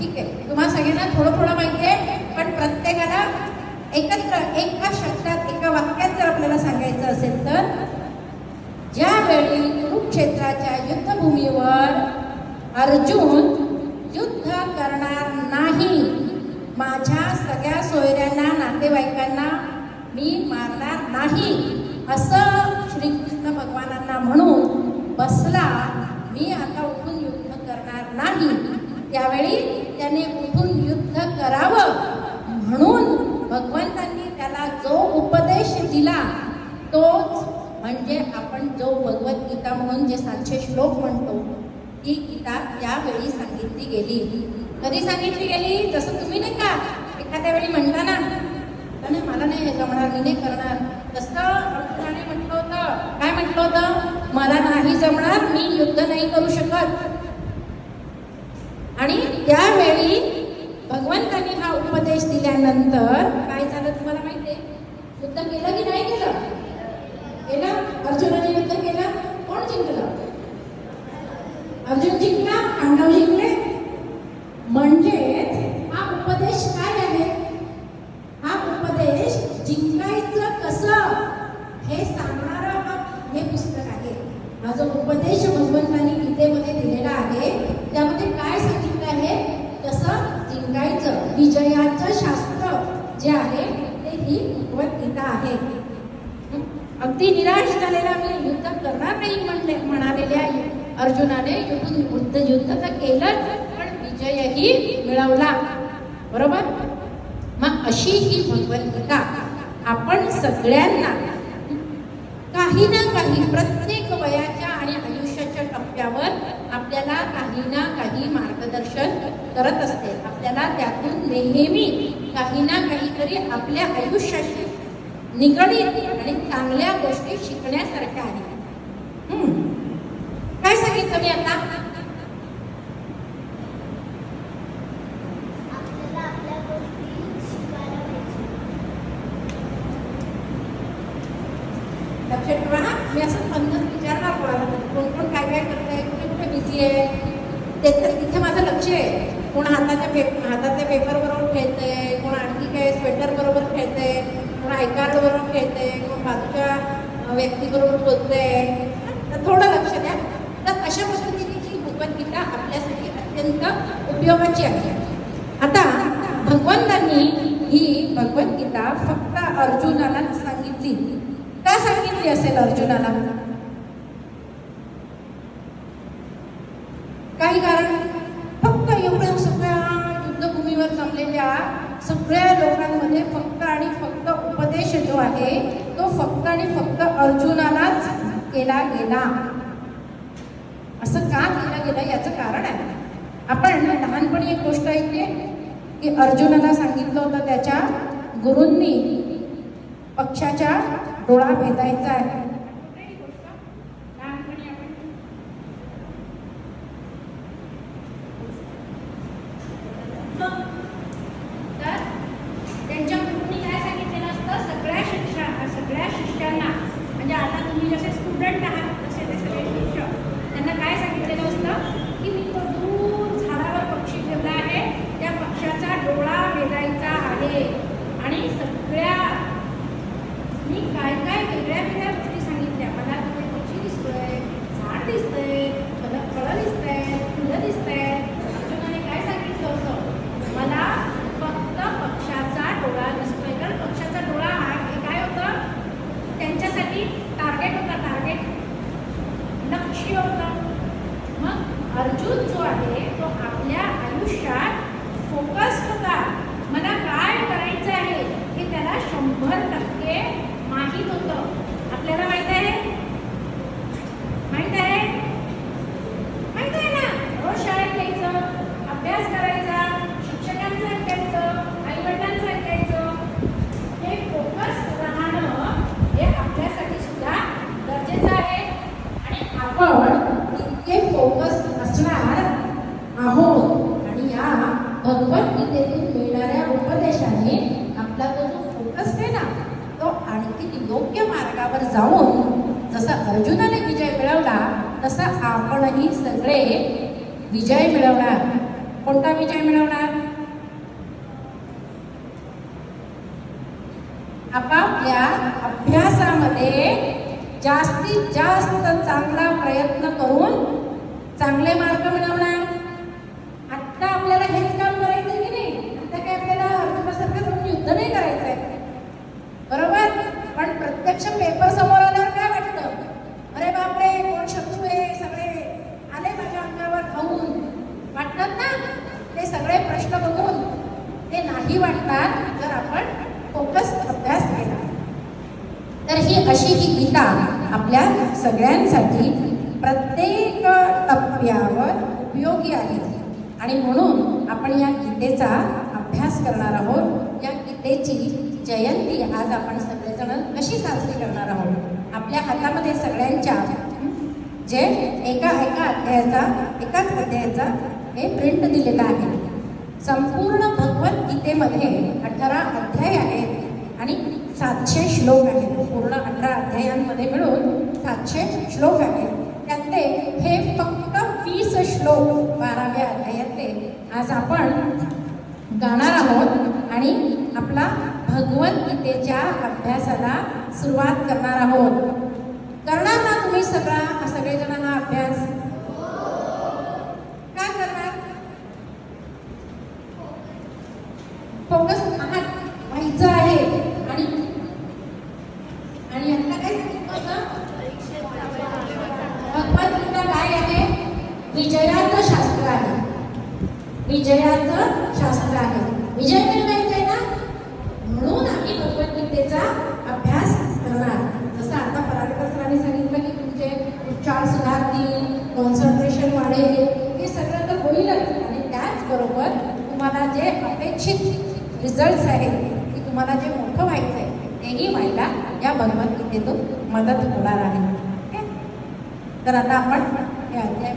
ठीक आहे, तुम्हा सगळ्यांना थोडं थोडं माहिती आहे, पण प्रत्येकाला एकत्र एका शब्दात एका वाक्यात जर आपल्याला सांगायचं असेल तर, ज्यावेळी कुरुक्षेत्राच्या युद्धभूमीवर अर्जुन युद्ध करणार नाही, माझ्या सगळ्या सोयऱ्यांना नातेवाईकांना मी मारणार नाही असं श्रीकृष्ण भगवानांना म्हणून बसला, मी आता उठून युद्ध करणार नाही, त्यावेळी त्याने उठून युद्ध करावं म्हणून भगवंतांनी त्याला जो उपदेश दिला तोच म्हणजे आपण जो भगवद्गीता म्हणून जे 700 श्लोक म्हणतो, ती गीता त्यावेळी सांगितली गेली. कधी सांगितली गेली? जसं तुम्ही नाही का एखाद्या वेळी म्हणता ना, नाही मला नाही हे जमणार, मी नाही करणार, तसं अर्जुनाने म्हटलं होतं. काय म्हटलं होतं? मला नाही जमणार, मी युद्ध नाही करू शकत. आणि त्यावेळी भगवंतांनी हा उपदेश दिल्यानंतर काय झालं तुम्हाला माहिती आहे? युद्ध केलं की नाही केलं? केलं. अर्जुनाने युद्ध केलं. कोण जिंकलं? अर्जुन जिंकला, पांडव जिंकले. म्हणजे हा उपदेश काय आहे? हा उपदेश जिंकायचं कसं हे सांगणारं हे पुस्तक आहे. हा जो उपदेश भगवंतांनी गीतेमध्ये दिलेला आहे त्यामध्ये काय सांगितलं आहे? कसं जिंकायचं, विजयाचं शास्त्र जे आहे ते ही भगवद्गीता आहे. अगदी निराश झालेला मी युद्ध करणार नाही म्हणालेल्या अर्जुनाने युद्ध तर केलंच, पण विजयही मिळवला. बरोबर? मग अशी ही भगवद्गीता आपण सगळ्यांना काही ना काही प्रत्येक वयाच्या आणि आयुष्याच्या टप्प्यावर आपल्याला काही ना काही मार्गदर्शन करत असते. आपल्याला त्यातून नेहमी काही ना काहीतरी आपल्या आयुष्याशी निगडीत आणि चांगल्या गोष्टी शिकण्यासारख्या आहेत. काय सांगितलं मी आता? लक्षात ठेवा ना, मी असं पद्धत विचारणार कोणाला, कोण कोण काय काय करतंय, कुठे कुठे बिझी आहे, तिथे माझं लक्ष आहे. कोण हाताच्या पेपर बरोबर खेळतंय, कोण आणखी काय स्वेटर बरोबर खेळतंय, कोण आयकार्ड बरोबर खेळतंय, कोण बाजूच्या व्यक्तीबरोबर बोलतंय. तर थोडं लक्ष द्या. तर अशा पद्धतीने ही भगवद्गीता आपल्यासाठी अत्यंत उपयोगाची आहे. आता भगवंतांनी ही भगवद्गीता फक्त अर्जुनाला सांगितली. का सांगितली असेल अर्जुनाला? काही कारण? फक्त एवढ्या सगळ्या युद्धभूमीवर जमलेल्या सगळ्या लोकांमध्ये फक्त आणि फक्त उपदेश जो आहे तो फक्त आणि फक्त अर्जुनालाच केला गेला. असं का केलं गेलं याचं कारण आहे. आपण लहानपणी एक गोष्ट ऐकली की अर्जुनाला सांगितलं होतं त्याच्या गुरूंनी पक्षाच्या डोळा भेदायचा आहे. त्यांच्या गुरूंनी काय सांगितलेलं असतं? सगळ्या शिष्यांना, म्हणजे आता तुम्ही जसे स्टुडंट आहात तसे ते सगळे शिष्य, त्यांना काय सांगितलेलं असतं की मी तो दूर झाडावर पक्षी ठेवला आहे, त्या पक्षाचा डोळा भेदायचा आहे. आणि सगळ्या मी काय काय वेगळ्या वेगळ्या गोष्टी सांगितल्या. मला तिथे पक्षी दिसतोय, झाड दिसतंय, फळं दिसतंय, फुलं दिसतंय. अर्जुनाने काय सांगितलं होतं? मला फक्त पक्षाचा डोळा दिसतोय. कारण पक्षाचा डोळा हे काय होतं? त्यांच्यासाठी टार्गेट होता, टार्गेट लक्ष्य होतं. मग अर्जुन जो आहे तो आपल्या आयुष्यात फोकस्ड होता. मला काय करायचं आहे हे त्याला 100% माहीत होतं. आपल्याला माहित आहे? माहित आहे? माहित आहे ना? रोज शाळेत यायचं, अभ्यास करायचा, शिक्षकांचं ऐकायचं, आईवडिलांचं ऐकायचं. हे फोकस राहणं हे आपल्यासाठी सुद्धा गरजेचं आहे. आणि आपण इतके फोकस असणार आहोत आणि या भगवद्गीतेतून मिळणाऱ्या उपदेशाने आपला तो जो फोकस आहे ना तो आणखी योग्य मार्गावर जाऊन जसा अर्जुनाने विजय मिळवला तसा आपणही सगळे विजय मिळवणार. कोणता विजय मिळवणार? आपापल्या अभ्यासामध्ये जास्तीत जास्त चांगला प्रयत्न करून चांगले मार्क मिळवणार. आत्ता आपल्याला हेच काम करायचं की नाही? आता काय आपल्याला अर्जुनासारखं जाऊन युद्ध नाही करायचं आहे, बरोबर? पण प्रत्यक्ष पेपर समोर आल्यावर काय वाटतं? अरे बापरे, कोण शत्रू आहे, सगळे आले माझ्या अंगावर धावून, वाटतात ना? ते सगळे प्रश्न बघून ते नाही वाटतात जर आपण फोकस अभ्यास केला. तर ही अशी ही गीता आपल्या सगळ्यांसाठी प्रत्येक टप्प्यावर उपयोगी आहे आणि म्हणून आपण या गीतेचा अभ्यास करणार आहोत. या गीतेची जयंती आज आपण सगळेजण कशी साजरी करणार आहोत? आपल्या हातामध्ये सगळ्यांच्या जे एकाच अध्यायाचा हे प्रिंट दिलेला आहे. संपूर्ण भगवद्गीतेमध्ये 18 अध्याय आहेत आणि 700 श्लोक आहेत. पूर्ण 18 अध्यायांमध्ये मिळून 700 श्लोक आहेत. त्यातले हे फक्त 20 श्लोक 12व्या अध्यायातले आज आपण गाणार आहोत आणि आपला भगवद्गीतेच्या अभ्यासाला सुरुवात करणार आहोत. करणार ना तुम्ही सगळेजण हा अभ्यास? काय करणार? फोकस व्हायचं आहे. आणि आता काय सांगितलं? भगवद्गीता काय आहे? विजयाचं शास्त्र आहे. विजयाचं शास्त्र आहे. विजय मिळवायचा आहे ना, म्हणून आम्ही भगवद्गीतेचा अभ्यास करणार. जसं आता पराडकर सरांनी सांगितलं की तुमचे उच्चार सुधारतील, कॉन्सन्ट्रेशन वाढेल, हे सगळं तर होईलच. आणि त्याचबरोबर तुम्हाला जे अपेक्षित रिझल्ट्स आहेत की तुम्हाला जे मोठं व्हायचं आहे तेही व्हायला या भगवद्गीतेतून मदत होणार आहे. तर आता आपण हे अध्याय